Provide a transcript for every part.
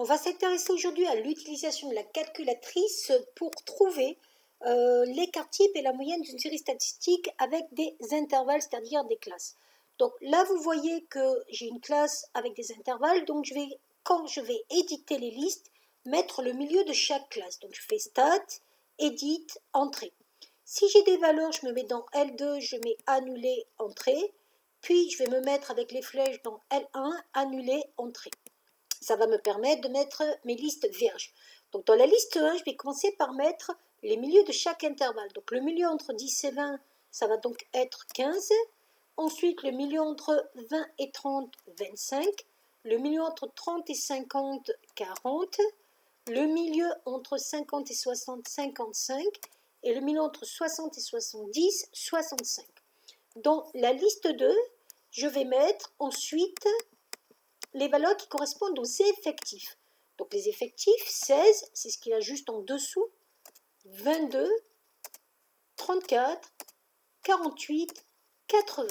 On va s'intéresser aujourd'hui à l'utilisation de la calculatrice pour trouver l'écart type et la moyenne d'une série statistique avec des intervalles, c'est-à-dire des classes. Donc là, vous voyez que j'ai une classe avec des intervalles, donc quand je vais éditer les listes, mettre le milieu de chaque classe. Donc je fais Stat, Edit, Entrée. Si j'ai des valeurs, je me mets dans L2, je mets Annuler, Entrée. Puis je vais me mettre avec les flèches dans L1, Annuler, Entrée. Ça va me permettre de mettre mes listes vierges. Donc dans la liste 1, je vais commencer par mettre les milieux de chaque intervalle. Donc le milieu entre 10 et 20, ça va donc être 15. Ensuite, le milieu entre 20 et 30, 25. Le milieu entre 30 et 50, 40. Le milieu entre 50 et 60, 55. Et le milieu entre 60 et 70, 65. Dans la liste 2, je vais mettre ensuite les valeurs qui correspondent aux effectifs. Donc les effectifs, 16, c'est ce qu'il y a juste en dessous, 22, 34, 48, 80.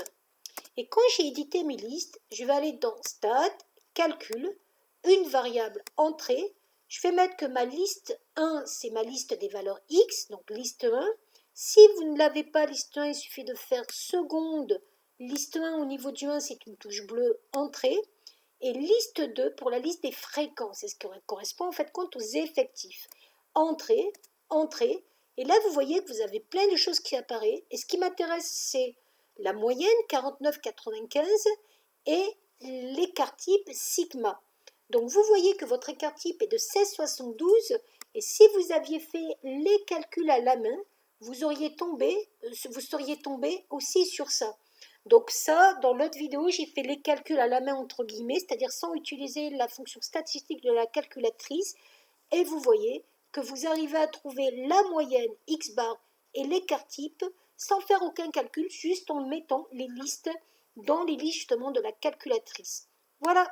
Et quand j'ai édité mes listes, je vais aller dans Stat, Calcul, une variable Entrée. Je vais mettre que ma liste 1, c'est ma liste des valeurs X, donc liste 1. Si vous ne l'avez pas, liste 1, il suffit de faire seconde. Liste 1 au niveau du 1, c'est une touche bleue Entrée. Et liste 2 pour la liste des fréquences, c'est ce qui correspond en fait compte aux effectifs. Entrée, entrée, et là vous voyez que vous avez plein de choses qui apparaissent, et ce qui m'intéresse c'est la moyenne 49,95 et l'écart type sigma. Donc vous voyez que votre écart type est de 16,72, et si vous aviez fait les calculs à la main, vous seriez tombé aussi sur ça. Donc ça, dans l'autre vidéo, j'ai fait les calculs à la main entre guillemets, c'est-à-dire sans utiliser la fonction statistique de la calculatrice. Et vous voyez que vous arrivez à trouver la moyenne X bar et l'écart type sans faire aucun calcul, juste en mettant les listes dans les listes justement de la calculatrice. Voilà.